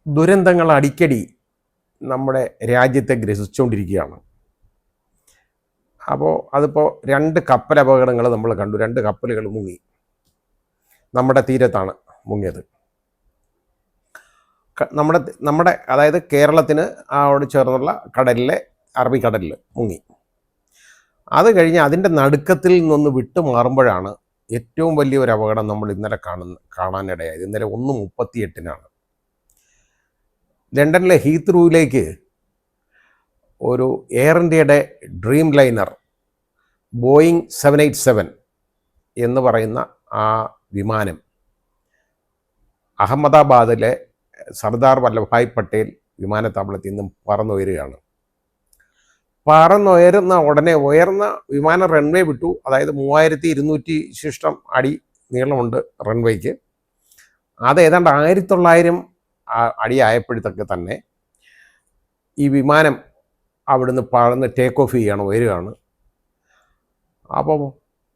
ദുരന്തങ്ങൾ അടിക്കടി നമ്മുടെ രാജ്യത്തെ ഗ്രസിച്ചുകൊണ്ടിരിക്കുകയാണ്. അപ്പോൾ അതിപ്പോൾ 2 കപ്പലപകടങ്ങൾ നമ്മൾ കണ്ടു. 2 കപ്പലുകൾ മുങ്ങി. നമ്മുടെ തീരത്താണ് മുങ്ങിയത്. നമ്മുടെ അതായത് കേരളത്തിന് അവിടെ ചേർന്നുള്ള കടലിലെ അറബിക്കടലിൽ മുങ്ങി. അത് കഴിഞ്ഞ് അതിൻ്റെ നടുക്കത്തിൽ നിന്നൊന്ന് വിട്ടു മാറുമ്പോഴാണ് ഏറ്റവും വലിയൊരു അപകടം നമ്മൾ ഇന്നലെ കാണാനിടയായത്. ഇന്നലെ 1:38 ലണ്ടനിലെ ഹീത്രൂവിലേക്ക് ഒരു എയർ ഇന്ത്യയുടെ ഡ്രീം ലൈനർ ബോയിങ് 787 എന്ന് പറയുന്ന ആ വിമാനം അഹമ്മദാബാദിലെ സർദാർ വല്ലഭായ് പട്ടേൽ വിമാനത്താവളത്തിൽ നിന്നും പറന്നുയരുകയാണ്. പറന്നുയരുന്ന ഉടനെ ഉയർന്ന വിമാനം റൺവേ വിട്ടു. അതായത് 3200 ശിഷ്ടം അടി നീളമുണ്ട് റൺവേക്ക്. അത് ഏതാണ്ട് 1900 അടി ആയപ്പോഴത്തൊക്കെ തന്നെ ഈ വിമാനം അവിടുന്ന് പറന്ന് ടേക്ക് ഓഫ് ചെയ്യാണ്, ഉയരുകയാണ്. അപ്പോൾ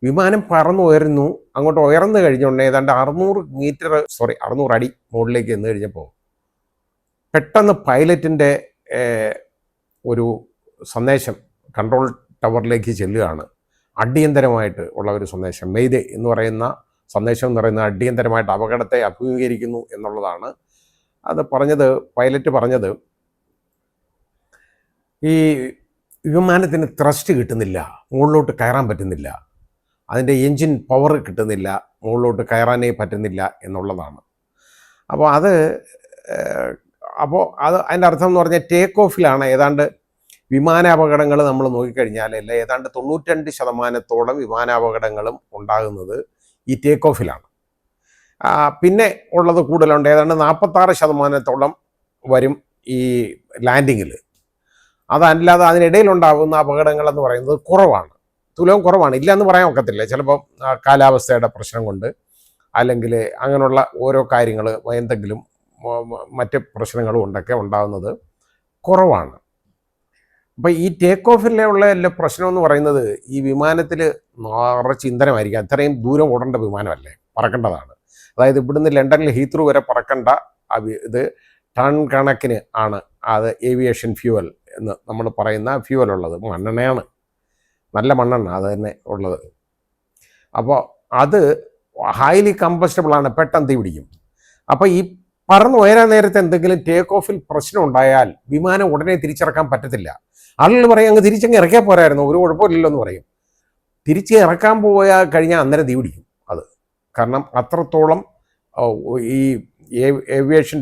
വിമാനം പറന്നുയരുന്നു. അങ്ങോട്ട് ഉയർന്നു കഴിഞ്ഞുകൊണ്ട് ഏതാണ്ട് 600 അടി മുകളിലേക്ക് ചെന്ന് കഴിഞ്ഞപ്പോൾ പെട്ടെന്ന് പൈലറ്റിൻ്റെ ഒരു സന്ദേശം കൺട്രോൾ ടവറിലേക്ക് ചെല്ലുകയാണ്. അടിയന്തരമായിട്ട് ഉള്ള ഒരു സന്ദേശം, മെയ്ദേ എന്ന് പറയുന്ന സന്ദേശം എന്ന് പറയുന്നത് അടിയന്തരമായിട്ട് അപകടത്തെ അഭിമുഖീകരിക്കുന്നു എന്നുള്ളതാണ്. അത് പൈലറ്റ് പറഞ്ഞത് ഈ വിമാനത്തിന് ത്രസ്റ്റ് കിട്ടുന്നില്ല, മുകളിലോട്ട് കയറാൻ പറ്റുന്നില്ല, അതിൻ്റെ എൻജിൻ പവർ കിട്ടുന്നില്ല, മുകളിലോട്ട് കയറാനേ പറ്റുന്നില്ല എന്നുള്ളതാണ്. അപ്പോൾ അതിൻ്റെ അർത്ഥം എന്ന് പറഞ്ഞാൽ ടേക്ക് ഓഫിലാണ് ഏതാണ്ട് വിമാനാപകടങ്ങൾ നമ്മൾ നോക്കിക്കഴിഞ്ഞാൽ ഏതാണ്ട് 92% വിമാനാപകടങ്ങളും ഉണ്ടാകുന്നത് ഈ ടേക്ക് ഓഫിലാണ്. പിന്നെ ഉള്ളത് കൂടുതലുണ്ട്, ഏതാണ്ട് 46% വരും ഈ ലാൻഡിങ്ങിൽ. അതല്ലാതെ അതിനിടയിലുണ്ടാകുന്ന അപകടങ്ങളെന്ന് പറയുന്നത് കുറവാണ്, തുലവും കുറവാണ്. ഇല്ല എന്ന് പറയാൻ ഒക്കത്തില്ല. ചിലപ്പോൾ കാലാവസ്ഥയുടെ പ്രശ്നം കൊണ്ട് അല്ലെങ്കിൽ അങ്ങനെയുള്ള ഓരോ കാര്യങ്ങൾ എന്തെങ്കിലും മറ്റ് പ്രശ്നങ്ങളും കൊണ്ടൊക്കെ ഉണ്ടാകുന്നത് കുറവാണ്. അപ്പോൾ ഈ ടേക്ക് ഓഫിലുള്ള എല്ലാ പ്രശ്നം എന്ന് പറയുന്നത് ഈ വിമാനത്തിൽ നിറച്ച് ഇന്ധനമായിരിക്കും. അത്രയും ദൂരം ഓടേണ്ട വിമാനമല്ലേ, പറക്കേണ്ടതാണ്. അതായത് ഇവിടുന്ന് ലണ്ടനിൽ ഹീത്രൂ വരെ പറക്കേണ്ട ഇത് ടൺ കണക്കിന് ആണ് അത് ഏവിയേഷൻ ഫ്യൂവൽ എന്ന് നമ്മൾ പറയുന്ന ഫ്യൂവൽ ഉള്ളത്. മണ്ണെണ്ണയാണ്, നല്ല മണ്ണെണ്ണ അത് തന്നെ ഉള്ളത്. അപ്പോൾ അത് ഹൈലി കമ്പസ്റ്റബിളാണ്, പെട്ടെന്ന് തീ പിടിക്കും. അപ്പോൾ ഈ പറന്ന് ഉയരാൻ നേരത്തെ എന്തെങ്കിലും ടേക്ക് ഓഫിൽ പ്രശ്നം ഉണ്ടായാൽ വിമാനം ഉടനെ തിരിച്ചിറക്കാൻ പറ്റത്തില്ല. ആളുകൾ പറയും അങ്ങ് തിരിച്ചങ്ങ് ഇറക്കിയാൽ പോരായിരുന്നു, ഒരു കുഴപ്പമില്ലല്ലോ എന്ന് പറയും. തിരിച്ച് ഇറക്കാൻ പോയാൽ കഴിഞ്ഞാൽ അന്നേരം തീ പിടിക്കും അത്. കാരണം അത്രത്തോളം ഈ ഏവിയേഷൻ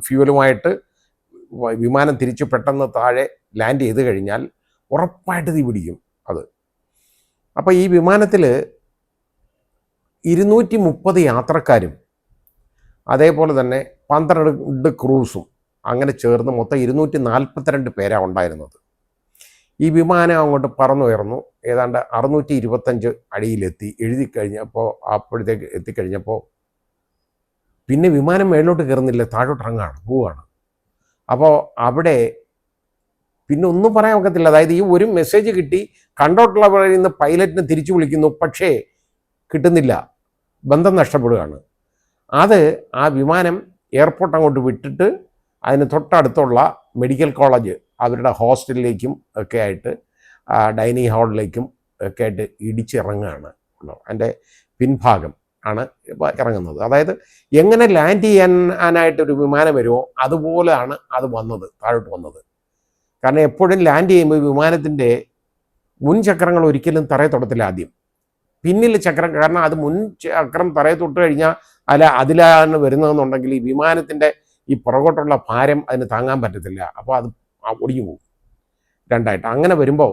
ഫ്യൂവലുമായിട്ട് വിമാനം തിരിച്ച് പെട്ടെന്ന് താഴെ ലാൻഡ് ചെയ്ത് കഴിഞ്ഞാൽ ഉറപ്പായിട്ട് തീ പിടിക്കും അത്. അപ്പോൾ ഈ വിമാനത്തിൽ 230 യാത്രക്കാരും അതേപോലെ തന്നെ 12 ക്രൂസും അങ്ങനെ ചേർന്ന് മൊത്തം 242 പേരാണ് ഉണ്ടായിരുന്നത്. ഈ വിമാനം അങ്ങോട്ട് പറന്നുയർന്നു. ഏതാണ്ട് 625 അടിയിലെത്തി. അപ്പോഴത്തേക്ക് എത്തിക്കഴിഞ്ഞപ്പോൾ പിന്നെ വിമാനം മേളിലോട്ട് കയറുന്നില്ല, താഴോട്ട് പോവുകയാണ്. അപ്പോൾ അവിടെ പിന്നെ ഒന്നും പറയാൻ ഒക്കത്തില്ല. അതായത് ഈ ഒരു മെസ്സേജ് കിട്ടി, കണ്ടോട്ടുള്ളവരിൽ നിന്ന് പൈലറ്റിനെ തിരിച്ചു വിളിക്കുന്നു, പക്ഷേ കിട്ടുന്നില്ല, ബന്ധം നഷ്ടപ്പെടുകയാണ്. ആ വിമാനം എയർപോർട്ട് അങ്ങോട്ട് വിട്ടിട്ട് അതിന് തൊട്ടടുത്തുള്ള മെഡിക്കൽ കോളേജ് അവരുടെ ഹോസ്റ്റലിലേക്കും ഒക്കെ ആയിട്ട് ഡൈനിങ് ഹാളിലേക്കും ഒക്കെ ആയിട്ട് ഇടിച്ചിറങ്ങുകയാണ്. അതിൻ്റെ പിൻഭാഗം ആണ് ഇറങ്ങുന്നത്. അതായത് എങ്ങനെ ലാൻഡ് ചെയ്യാനായിട്ടൊരു വിമാനം വരുമോ അതുപോലെയാണ് അത് താഴോട്ട് വന്നത്. കാരണം എപ്പോഴും ലാൻഡ് ചെയ്യുമ്പോൾ വിമാനത്തിൻ്റെ മുൻ ചക്രങ്ങൾ ഒരിക്കലും തറയെ തൊടത്തില്ല, ആദ്യം പിന്നിൽ ചക്രം. കാരണം അത് മുൻ ചക്രം തറയെ തൊട്ട് കഴിഞ്ഞാൽ അതിലാണ് വരുന്നതെന്നുണ്ടെങ്കിൽ ഈ വിമാനത്തിൻ്റെ ഈ പുറകോട്ടുള്ള ഭാരം അതിന് താങ്ങാൻ പറ്റത്തില്ല. അപ്പോൾ അത് ഒടിഞ്ഞു പോകും രണ്ടായിട്ട്. അങ്ങനെ വരുമ്പോൾ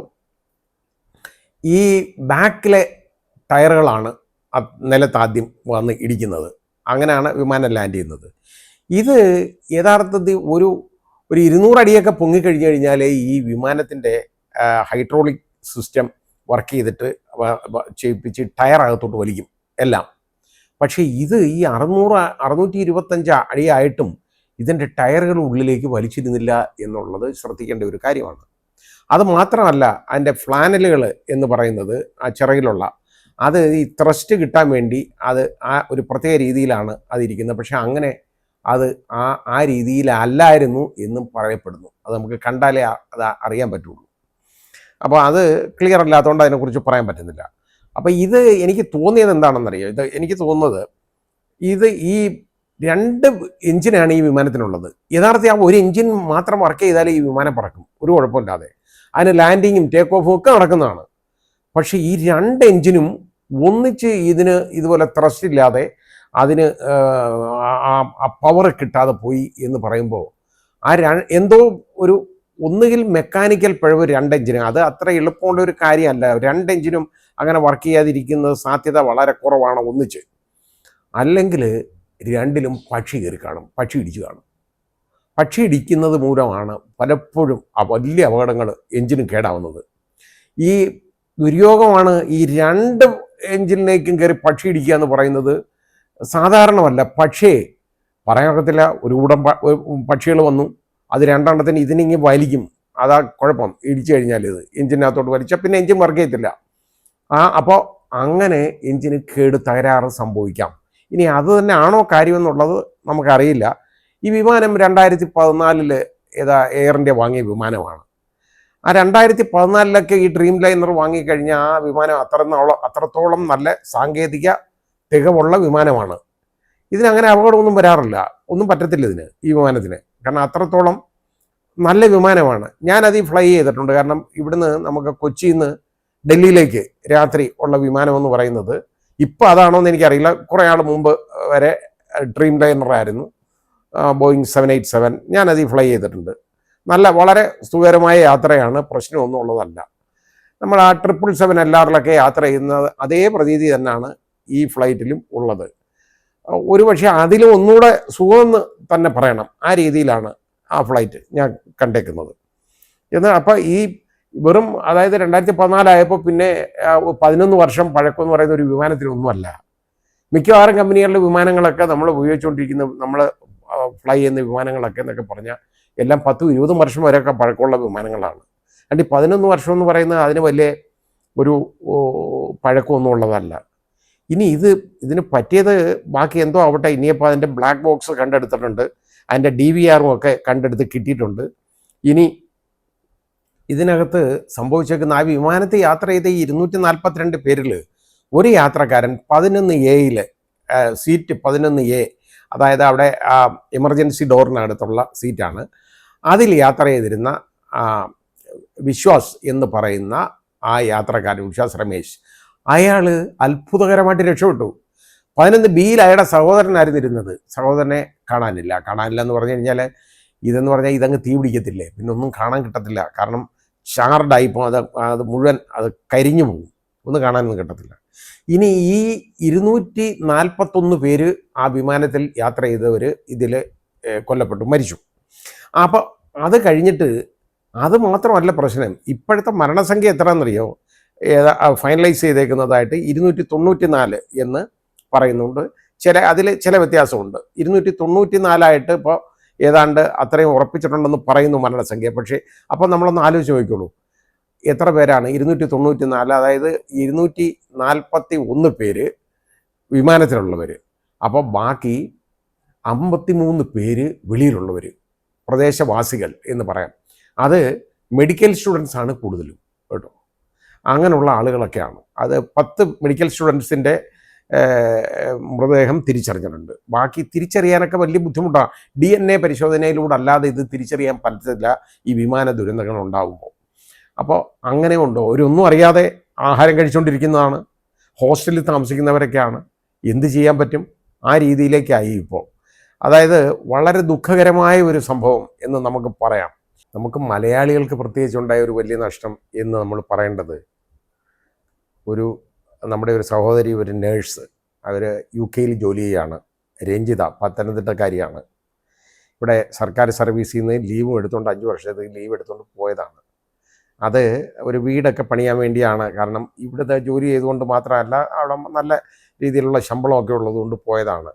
ഈ ബാക്കിലെ ടയറുകളാണ് നിലത്ത് ആദ്യം വന്ന് ഇടിക്കുന്നത്. അങ്ങനെയാണ് വിമാനം ലാൻഡ് ചെയ്യുന്നത്. ഇത് യഥാർത്ഥത്തിൽ ഒരു 200 അടിയൊക്കെ പൊങ്ങിക്കഴിഞ്ഞു കഴിഞ്ഞാൽ ഈ വിമാനത്തിൻ്റെ ഹൈഡ്രോളിക് സിസ്റ്റം വർക്ക് ചെയ്തിട്ട് ചെയ്യിപ്പിച്ച് ടയറകത്തോട്ട് വലിക്കും എല്ലാം. പക്ഷേ ഇത് ഈ 625 അടിയായിട്ടും ഇതിൻ്റെ ടയറുകൾ ഉള്ളിലേക്ക് വലിച്ചിരുന്നില്ല എന്നുള്ളത് ശ്രദ്ധിക്കേണ്ട ഒരു കാര്യമാണ്. അത് മാത്രമല്ല, അതിൻ്റെ ഫ്ലാനലുകൾ എന്ന് പറയുന്നത് ആ ചിറകിലുള്ള അത് ഈ ത്രസ്റ്റ് കിട്ടാൻ വേണ്ടി അത് ആ ഒരു പ്രത്യേക രീതിയിലാണ് അതിരിക്കുന്നത്. പക്ഷേ അങ്ങനെ അത് ആ രീതിയിലല്ലായിരുന്നു എന്നും പറയപ്പെടുന്നു. അത് നമുക്ക് കണ്ടാലേ അത് അറിയാൻ പറ്റുള്ളൂ. അപ്പോൾ അത് ക്ലിയർ അല്ലാത്തതുകൊണ്ട് അതിനെക്കുറിച്ച് പറയാൻ പറ്റുന്നില്ല. അപ്പോൾ ഇത് എനിക്ക് തോന്നിയത് എന്താണെന്നറിയോ, ഇത് എനിക്ക് തോന്നുന്നത് ഇത് ഈ 2 എഞ്ചിനാണ് ഈ വിമാനത്തിനുള്ളത്. യഥാർത്ഥത്തിൽ ആ ഒരു എഞ്ചിൻ മാത്രം വർക്ക് ചെയ്താൽ ഈ വിമാനം പറക്കും, ഒരു കുഴപ്പമില്ലാതെ. അതിന് ലാൻഡിങ്ങും ടേക്ക് ഓഫും ഒക്കെ നടക്കുന്നതാണ്. പക്ഷേ ഈ 2 എഞ്ചിനും ഒന്നിച്ച് ഇതിന് ഇതുപോലെ ത്രസ്റ്റ് ഇല്ലാതെ അതിന് ആ പവർ കിട്ടാതെ പോയി എന്ന് പറയുമ്പോൾ എന്തോ ഒന്നുകിൽ മെക്കാനിക്കൽ പിഴവ് 2 എഞ്ചിനും, അത് അത്ര എളുപ്പമുള്ള ഒരു കാര്യമല്ല. 2 എഞ്ചിനും അങ്ങനെ വർക്ക് ചെയ്യാതിരിക്കുന്നത് സാധ്യത വളരെ കുറവാണ് ഒന്നിച്ച്. അല്ലെങ്കിൽ 2ലും പക്ഷി കയറി കാണും, പക്ഷി ഇടിച്ചു കാണും. പക്ഷി ഇടിക്കുന്നത് മൂലമാണ് പലപ്പോഴും വലിയ അപകടങ്ങൾ എഞ്ചിനും കേടാവുന്നത്. ഈ ദുര്യോഗമാണ് ഈ 2 എഞ്ചിനിലേക്കും കയറി പക്ഷി ഇടിക്കുക എന്ന് പറയുന്നത് സാധാരണമല്ല. പക്ഷേ പറയാനൊക്കത്തില്ല, ഒരു കൂടം പക്ഷികൾ വന്നു, അത് 2 ഇതിനിങ്ങി വലിക്കും. അതാ കുഴപ്പം. ഇടിച്ചു കഴിഞ്ഞാൽ ഇത് എഞ്ചിനകത്തോട്ട് വലിച്ചാൽ പിന്നെ എഞ്ചിൻ വർക്ക് ചെയ്യത്തില്ല. അപ്പോൾ അങ്ങനെ എഞ്ചിന് തകരാറ് സംഭവിക്കാം. ഇനി അത് തന്നെ ആണോ കാര്യമെന്നുള്ളത് നമുക്കറിയില്ല. ഈ വിമാനം 2014 എയർ ഇന്ത്യ വാങ്ങിയ വിമാനമാണ്. ആ 2014 ഈ ഡ്രീം ലൈനർ വാങ്ങിക്കഴിഞ്ഞാൽ ആ വിമാനം അത്രത്തോളം നല്ല സാങ്കേതിക തികവുള്ള വിമാനമാണ്. ഇതിനങ്ങനെ അപകടമൊന്നും വരാറില്ല, ഒന്നും പറ്റത്തില്ല ഈ വിമാനത്തിന്. കാരണം അത്രത്തോളം നല്ല വിമാനമാണ്. ഞാനത് ഫ്ലൈ ചെയ്തിട്ടുണ്ട്. കാരണം ഇവിടുന്ന് നമുക്ക് കൊച്ചിയിൽ നിന്ന് ഡൽഹിയിലേക്ക് രാത്രി ഉള്ള വിമാനമെന്ന് പറയുന്നത് ഇപ്പോൾ അതാണോ എന്ന് എനിക്കറിയില്ല. കുറേ നാൾ മുമ്പ് വരെ ഡ്രീം ലൈനറായിരുന്നു, ബോയിങ് 787. ഞാനത് ഫ്ലൈ ചെയ്തിട്ടുണ്ട്. വളരെ സുഖകരമായ യാത്രയാണ്, പ്രശ്നമൊന്നും ഉള്ളതല്ല. നമ്മൾ ആ 777 LRലൊക്കെ യാത്ര ചെയ്യുന്നത് അതേ പ്രതീതി തന്നെയാണ് ഈ ഫ്ലൈറ്റിലും ഉള്ളത്. ഒരുപക്ഷെ അതിലും ഒന്നുകൂടെ സുഖമെന്ന് തന്നെ പറയണം. ആ രീതിയിലാണ് ആ ഫ്ലൈറ്റ് ഞാൻ കണ്ടേക്കുന്നത്. അപ്പോൾ ഈ വെറും, അതായത് 2014 ആയപ്പോൾ പിന്നെ 11 വർഷം പഴക്കമെന്ന് പറയുന്ന ഒരു വിമാനത്തിനൊന്നുമല്ല. മിക്കവാറും കമ്പനികളുടെ വിമാനങ്ങളൊക്കെ നമ്മൾ ഉപയോഗിച്ചുകൊണ്ടിരിക്കുന്ന, നമ്മൾ ഫ്ലൈ ചെയ്യുന്ന വിമാനങ്ങളൊക്കെ എന്നൊക്കെ പറഞ്ഞാൽ എല്ലാം 10-20 വർഷം വരെയൊക്കെ പഴക്കമുള്ള വിമാനങ്ങളാണ്. അല്ല 11 വർഷം എന്ന് പറയുന്നത് അതിന് വലിയ ഒരു പഴക്കമൊന്നും ഉള്ളതല്ല. ഇനി ഇതിന് പറ്റിയത് ബാക്കി എന്തോ ആവട്ടെ. ഇനിയിപ്പോൾ അതിൻ്റെ ബ്ലാക്ക് ബോക്സ് കണ്ടെടുത്തിട്ടുണ്ട്, അതിൻ്റെ DVRും ഒക്കെ കണ്ടെടുത്ത് കിട്ടിയിട്ടുണ്ട്. ഇനി ഇതിനകത്ത് സംഭവിച്ചേക്കുന്ന ആ വിമാനത്തിൽ യാത്ര ചെയ്ത 242 പേരിൽ ഒരു യാത്രക്കാരൻ 11A സീറ്റ് 11A, അതായത് അവിടെ എമർജൻസി ഡോറിനടുത്തുള്ള സീറ്റാണ്. അതിൽ യാത്ര ചെയ്തിരുന്ന വിശ്വാസ് എന്ന് പറയുന്ന ആ യാത്രക്കാരൻ, വിശ്വാസ് രമേശ്, അയാൾ അത്ഭുതകരമായിട്ട് രക്ഷപ്പെട്ടു. 11Bയിൽ അയാളുടെ സഹോദരനായിരുന്നു ഇരുന്നത്. സഹോദരനെ കാണാനില്ല എന്ന് പറഞ്ഞു കഴിഞ്ഞാൽ ഇതങ്ങ് തീ പിടിക്കത്തില്ലേ, പിന്നെ ഒന്നും കാണാൻ കിട്ടത്തില്ല. കാരണം ഷാർഡായിപ്പോൾ അത് മുഴുവൻ അത് കരിഞ്ഞു പോകും, ഒന്നും കാണാനൊന്നും കിട്ടത്തില്ല. ഇനി ഈ 241 പേര് ആ വിമാനത്തിൽ യാത്ര ചെയ്തവർ ഇതിൽ കൊല്ലപ്പെട്ടു, മരിച്ചു. അപ്പോൾ അത് കഴിഞ്ഞിട്ട് അത് മാത്രമല്ല പ്രശ്നം. ഇപ്പോഴത്തെ മരണസംഖ്യ എത്രയാണെന്നറിയോ? ഫൈനലൈസ് ചെയ്തേക്കുന്നതായിട്ട് 294 എന്ന് പറയുന്നുണ്ട്. അതിൽ ചില വ്യത്യാസമുണ്ട്. 294 ഇപ്പോൾ ഏതാണ്ട് അത്രയും ഉറപ്പിച്ചിട്ടുണ്ടെന്ന് പറയുന്നു മരണസംഖ്യ. പക്ഷേ അപ്പോൾ നമ്മളൊന്ന് ആലോചിച്ച് നോക്കിക്കോളൂ, എത്ര പേരാണ് 294? അതായത് 241 പേര് വിമാനത്തിലുള്ളവർ. അപ്പോൾ ബാക്കി 53 പേര് വെളിയിലുള്ളവർ, പ്രദേശവാസികൾ എന്ന് പറയാം. അത് മെഡിക്കൽ സ്റ്റുഡൻസ് ആണ് കൂടുതലും കേട്ടോ. അങ്ങനെയുള്ള ആളുകളൊക്കെയാണ്. അത് 10 മെഡിക്കൽ സ്റ്റുഡൻസിൻ്റെ മൃതദേഹം തിരിച്ചറിഞ്ഞിട്ടുണ്ട്. ബാക്കി തിരിച്ചറിയാനൊക്കെ വലിയ ബുദ്ധിമുട്ടാണ്. DNA പരിശോധനയിലൂടെ അല്ലാതെ ഇത് തിരിച്ചറിയാൻ പറ്റത്തില്ല ഈ വിമാന ദുരന്തങ്ങൾ ഉണ്ടാകുമ്പോൾ. അപ്പോൾ അങ്ങനെ ഉണ്ടോ, ഒരൊന്നും അറിയാതെ ആഹാരം കഴിച്ചുകൊണ്ടിരിക്കുന്നതാണ്, ഹോസ്റ്റലിൽ താമസിക്കുന്നവരൊക്കെയാണ്. എന്ത് ചെയ്യാൻ പറ്റും? ആ രീതിയിലേക്കായി ഇപ്പോൾ. അതായത് വളരെ ദുഃഖകരമായ ഒരു സംഭവം എന്ന് നമുക്ക് പറയാം. നമുക്ക് മലയാളികൾക്ക് പ്രത്യേകിച്ചുണ്ടായ ഒരു വലിയ നഷ്ടം എന്ന് നമ്മൾ പറയേണ്ടത്, നമ്മുടെ ഒരു സഹോദരി, ഒരു നേഴ്സ്, അവർ UK ജോലി ചെയ്യുകയാണ്. രഞ്ജിത, പത്തനംതിട്ടക്കാരിയാണ്. ഇവിടെ സർക്കാർ സർവീസിൽ നിന്ന് ലീവും എടുത്തുകൊണ്ട് 5 വർഷത്തേക്ക് ലീവ് എടുത്തുകൊണ്ട് പോയതാണ്. അത് ഒരു വീടൊക്കെ പണിയാൻ വേണ്ടിയാണ്. കാരണം ഇവിടുത്തെ ജോലി ചെയ്തുകൊണ്ട് മാത്രമല്ല, അവിടെ നല്ല രീതിയിലുള്ള ശമ്പളമൊക്കെ ഉള്ളതുകൊണ്ട് പോയതാണ്.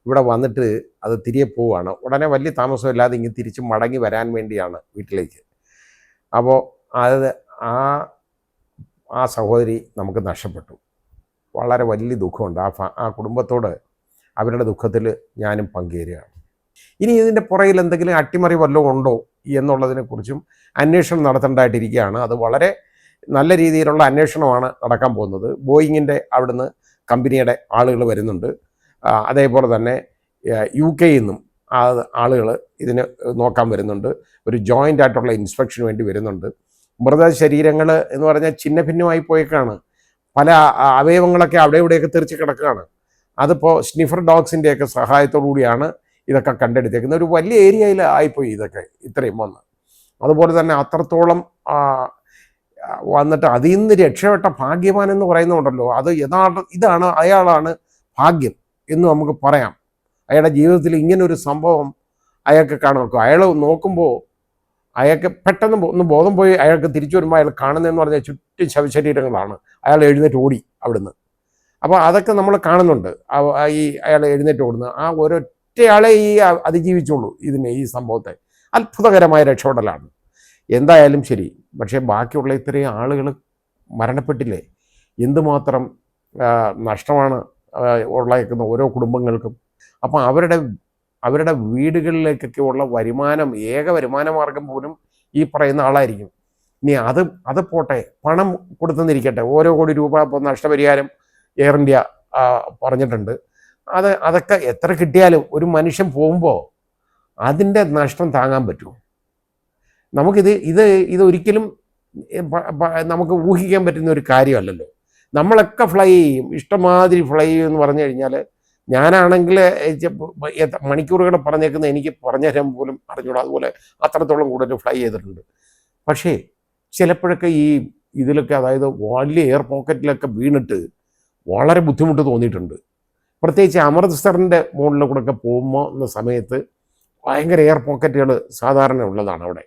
ഇവിടെ വന്നിട്ട് അത് തിരികെ പോവുകയാണ്. ഉടനെ വലിയ താമസമില്ലാതെ ഇങ്ങനെ തിരിച്ച് മടങ്ങി വരാൻ വേണ്ടിയാണ് വീട്ടിലേക്ക്. അപ്പോൾ അത് ആ സഹോദരി നമുക്ക് നഷ്ടപ്പെട്ടു. വളരെ വലിയ ദുഃഖമുണ്ട്. ആ കുടുംബത്തോട് അവരുടെ ദുഃഖത്തിൽ ഞാനും പങ്കുചേരുകയാണ്. ഇനി ഇതിൻ്റെ പുറകിൽ എന്തെങ്കിലും അട്ടിമറി വല്ലതും ഉണ്ടോ എന്നുള്ളതിനെക്കുറിച്ചും അന്വേഷണം നടത്തേണ്ടതായിട്ടിരിക്കുകയാണ്. അത് വളരെ നല്ല രീതിയിലുള്ള അന്വേഷണമാണ് നടക്കാൻ പോകുന്നത്. ബോയിങ്ങിൻ്റെ അവിടുന്ന് കമ്പനിയുടെ ആളുകൾ വരുന്നുണ്ട്. അതേപോലെ തന്നെ UK നിന്നും ആളുകൾ ഇതിന് നോക്കാൻ വരുന്നുണ്ട്. ഒരു ജോയിൻ്റ് ആയിട്ടുള്ള ഇൻസ്പെക്ഷന് വേണ്ടി വരുന്നുണ്ട്. മൃതശരീരങ്ങൾ എന്ന് പറഞ്ഞാൽ ഛിന്ന ഭിന്നമായി പോയേക്കാണ്. പല അവയവങ്ങളൊക്കെ അവിടെ ഇവിടെയൊക്കെ തെറിച്ച് കിടക്കുകയാണ്. അതിപ്പോൾ സ്നിഫർ ഡോഗ്സിൻ്റെയൊക്കെ സഹായത്തോടു കൂടിയാണ് ഇതൊക്കെ കണ്ടെടുത്തേക്കുന്നത്. ഒരു വലിയ ഏരിയയിൽ ആയിപ്പോയി ഇതൊക്കെ ഇത്രയും വന്ന്. അതുപോലെ തന്നെ അത്രത്തോളം വന്നിട്ട് അതിൽ നിന്ന് രക്ഷപ്പെട്ട ഭാഗ്യവാൻ എന്ന് പറയുന്നുണ്ടല്ലോ, അത് ഇതാണ് അയാളാണ് ഭാഗ്യം എന്ന് നമുക്ക് പറയാം. അയാളുടെ ജീവിതത്തിൽ ഇങ്ങനൊരു സംഭവം അയാൾക്ക് കാണും. അയാൾ നോക്കുമ്പോൾ അയാൾക്ക് പെട്ടെന്ന് ഒന്ന് ബോധം പോയി അയാൾക്ക് തിരിച്ചു വരുമ്പോൾ അയാൾ കാണുന്നതെന്ന് പറഞ്ഞാൽ ചുറ്റും ശവശരീരങ്ങളാണ്. അയാൾ എഴുന്നേറ്റ് ഓടി അവിടുന്ന്. അപ്പോൾ അതൊക്കെ നമ്മൾ കാണുന്നുണ്ട്. ഈ അയാൾ എഴുന്നേറ്റ് ഓടുന്നത് ആ ഒരൊറ്റയാളെ അതിജീവിച്ചുള്ളൂ ഈ സംഭവത്തെ. അത്ഭുതകരമായ രക്ഷപ്പെടലാണ്. എന്തായാലും ശരി. പക്ഷേ ബാക്കിയുള്ള ഇത്രയും ആളുകൾ മരണപ്പെട്ടില്ലേ, എന്തുമാത്രം നഷ്ടമാണ് ഉള്ളേക്കുന്ന ഓരോ കുടുംബങ്ങൾക്കും. അപ്പം അവരുടെ വീടുകളിലേക്കൊക്കെ ഉള്ള വരുമാനം, ഏക വരുമാന മാർഗം പോലും ഈ പറയുന്ന ആളായിരിക്കും. ഇനി അത് പോട്ടെ, പണം കൊടുത്തെന്നിരിക്കട്ടെ, ഓരോ കോടി രൂപ ഇപ്പോൾ നഷ്ടപരിഹാരം എയർ ഇന്ത്യ പറഞ്ഞിട്ടുണ്ട്. അതൊക്കെ എത്ര കിട്ടിയാലും ഒരു മനുഷ്യൻ പോകുമ്പോൾ അതിൻ്റെ നഷ്ടം താങ്ങാൻ പറ്റുമോ? ഇതൊരിക്കലും നമുക്ക് ഊഹിക്കാൻ പറ്റുന്ന ഒരു കാര്യമല്ലല്ലോ. നമ്മളൊക്കെ ഫ്ലൈ ചെയ്യും, ഇഷ്ടമാതിരി ഫ്ലൈ ചെയ്യും എന്ന് പറഞ്ഞു കഴിഞ്ഞാൽ, ഞാനാണെങ്കിൽ മണിക്കൂറുകൾ പറഞ്ഞേക്കുന്നത് എനിക്ക് പറഞ്ഞു തരാൻ പോലും അറിഞ്ഞൂടാ. അതുപോലെ അത്രത്തോളം കൂടുതൽ ഫ്ലൈ ചെയ്തിട്ടുണ്ട്. പക്ഷേ ചിലപ്പോഴൊക്കെ ഇതിലൊക്കെ, അതായത് വലിയ എയർ പോക്കറ്റിലൊക്കെ വീണിട്ട് വളരെ ബുദ്ധിമുട്ട് തോന്നിയിട്ടുണ്ട്. പ്രത്യേകിച്ച് അമൃത്സറിൻ്റെ മുകളിൽ കൂടെ ഒക്കെ പോകുന്ന സമയത്ത് ഭയങ്കര എയർ പോക്കറ്റുകൾ സാധാരണ ഉള്ളതാണ്. അവിടെ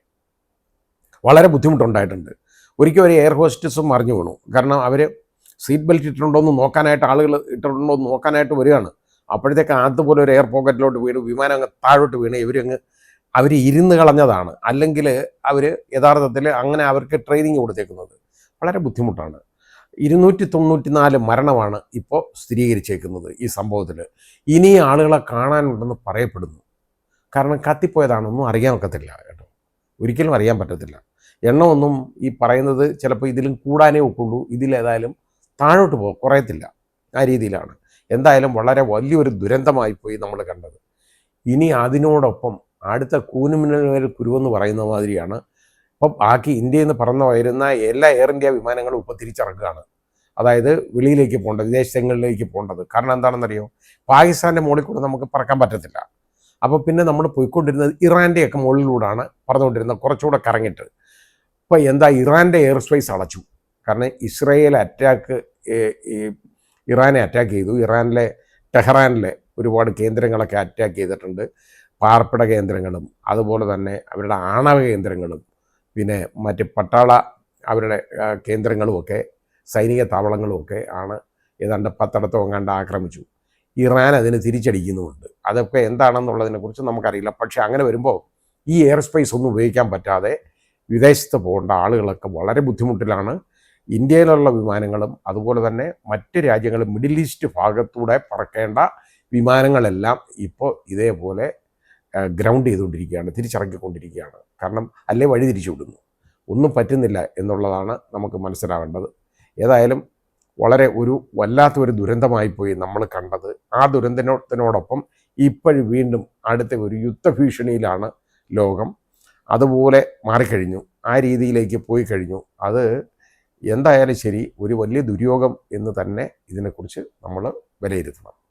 വളരെ ബുദ്ധിമുട്ടുണ്ടായിട്ടുണ്ട്. ഒരിക്കലും ഒരു എയർ ഹോസ്റ്റസും മറിഞ്ഞു വീണു. കാരണം അവർ സീറ്റ് ബെൽറ്റ് ഇട്ടിട്ടുണ്ടോയെന്ന് നോക്കാനായിട്ട്, ആളുകൾ ഇട്ടിട്ടുണ്ടോ എന്ന് നോക്കാനായിട്ട് വരികയാണ്. അപ്പോഴത്തേക്ക് അതുപോലെ ഒരു എയർ പോക്കറ്റിലോട്ട് വീണു, വിമാനം അങ്ങ് താഴോട്ട് വീണ് അവർ ഇരുന്ന് കളഞ്ഞതാണ്. അല്ലെങ്കിൽ അവർ യഥാർത്ഥത്തിൽ അങ്ങനെ അവർക്ക് ട്രെയിനിങ് കൊടുത്തേക്കുന്നത്. വളരെ ബുദ്ധിമുട്ടാണ്. 294 മരണമാണ് ഇപ്പോൾ സ്ഥിരീകരിച്ചേക്കുന്നത് ഈ സംഭവത്തിൽ. ഇനി ആളുകളെ കാണാനുണ്ടെന്ന് പറയപ്പെടുന്നു. കാരണം കത്തിപ്പോയതാണൊന്നും അറിയാൻ ഒക്കത്തില്ല കേട്ടോ, ഒരിക്കലും അറിയാൻ പറ്റത്തില്ല. എണ്ണമൊന്നും ഈ പറയുന്നത് ചിലപ്പോൾ ഇതിലും കൂടാനേ ഒക്കുള്ളൂ. ഇതിലേതായാലും താഴോട്ട് കുറയത്തില്ല. ആ രീതിയിലാണ്. എന്തായാലും വളരെ വലിയൊരു ദുരന്തമായിപ്പോയി നമ്മൾ കണ്ടത്. ഇനി അതിനോടൊപ്പം അടുത്ത കൂനുമിനൽ കുരുവെന്ന് പറയുന്ന മാതിരിയാണ് ഇപ്പം ബാക്കി ഇന്ത്യയിൽ നിന്ന് പറന്നു വരുന്ന എല്ലാ എയർ ഇന്ത്യ വിമാനങ്ങളും ഇപ്പോൾ തിരിച്ചിറക്കുകയാണ്. അതായത് വെളിയിലേക്ക് പോകേണ്ടത്, വിദേശങ്ങളിലേക്ക് പോകേണ്ടത്. കാരണം എന്താണെന്നറിയോ, പാകിസ്ഥാൻ്റെ മുകളിൽ കൂടെ നമുക്ക് പറക്കാൻ പറ്റത്തില്ല. അപ്പോൾ പിന്നെ നമ്മൾ പോയിക്കൊണ്ടിരുന്നത് ഇറാൻ്റെയൊക്കെ മുകളിലൂടെയാണ് പറന്നുകൊണ്ടിരുന്നത്, കുറച്ചുകൂടെ കറങ്ങിയിട്ട്. ഇപ്പോൾ ഇറാൻ്റെ എയർ സ്പേസ് അടച്ചു. കാരണം ഇസ്രയേൽ ഇറാനെ അറ്റാക്ക് ചെയ്തു. ഇറാനിലെ ടെഹ്റാനിലെ ഒരുപാട് കേന്ദ്രങ്ങളൊക്കെ അറ്റാക്ക് ചെയ്തിട്ടുണ്ട്. പാർപ്പിട കേന്ദ്രങ്ങളും അതുപോലെ തന്നെ അവരുടെ ആണവ കേന്ദ്രങ്ങളും പിന്നെ മറ്റ് പട്ടാള അവരുടെ കേന്ദ്രങ്ങളുമൊക്കെ സൈനിക താവളങ്ങളുമൊക്കെ ആണ് ഏതാണ്ട് 10 എങ്ങാണ്ട് ആക്രമിച്ചു. ഇറാൻ അതിന് തിരിച്ചടിക്കുന്നുമുണ്ട്. അതൊക്കെ എന്താണെന്നുള്ളതിനെക്കുറിച്ച് നമുക്കറിയില്ല. പക്ഷേ അങ്ങനെ വരുമ്പോൾ ഈ എയർ സ്പേസ് ഒന്നും ഉപയോഗിക്കാൻ പറ്റാതെ വിദേശത്ത് പോകേണ്ട ആളുകളൊക്കെ വളരെ ബുദ്ധിമുട്ടിലാണ്. ഇന്ത്യയിലുള്ള വിമാനങ്ങളും അതുപോലെ തന്നെ മറ്റ് രാജ്യങ്ങളും മിഡിൽ ഈസ്റ്റ് ഭാഗത്തൂടെ പറക്കേണ്ട വിമാനങ്ങളെല്ലാം ഇപ്പോൾ ഇതേപോലെ ഗ്രൗണ്ട് ചെയ്തുകൊണ്ടിരിക്കുകയാണ്, തിരിച്ചിറക്കിക്കൊണ്ടിരിക്കുകയാണ്. കാരണം അല്ലേ വഴി തിരിച്ചു വിടുന്നു, ഒന്നും പറ്റുന്നില്ല എന്നുള്ളതാണ് നമുക്ക് മനസ്സിലാവേണ്ടത്. ഏതായാലും വളരെ വല്ലാത്തൊരു ദുരന്തമായിപ്പോയി നമ്മൾ കണ്ടത്. ആ ദുരന്തത്തിനോടൊപ്പം ഇപ്പോഴും വീണ്ടും അടുത്ത ഒരു യുദ്ധഭീഷണിയിലാണ് ലോകം. അതുപോലെ മാറിക്കഴിഞ്ഞു, ആ രീതിയിലേക്ക് പോയി കഴിഞ്ഞു. അത് എന്തായാലും ശരി, ഒരു വലിയ ദുര്യോഗം എന്ന് തന്നെ ഇതിനെക്കുറിച്ച് നമ്മൾ വിലയിരുത്തണം.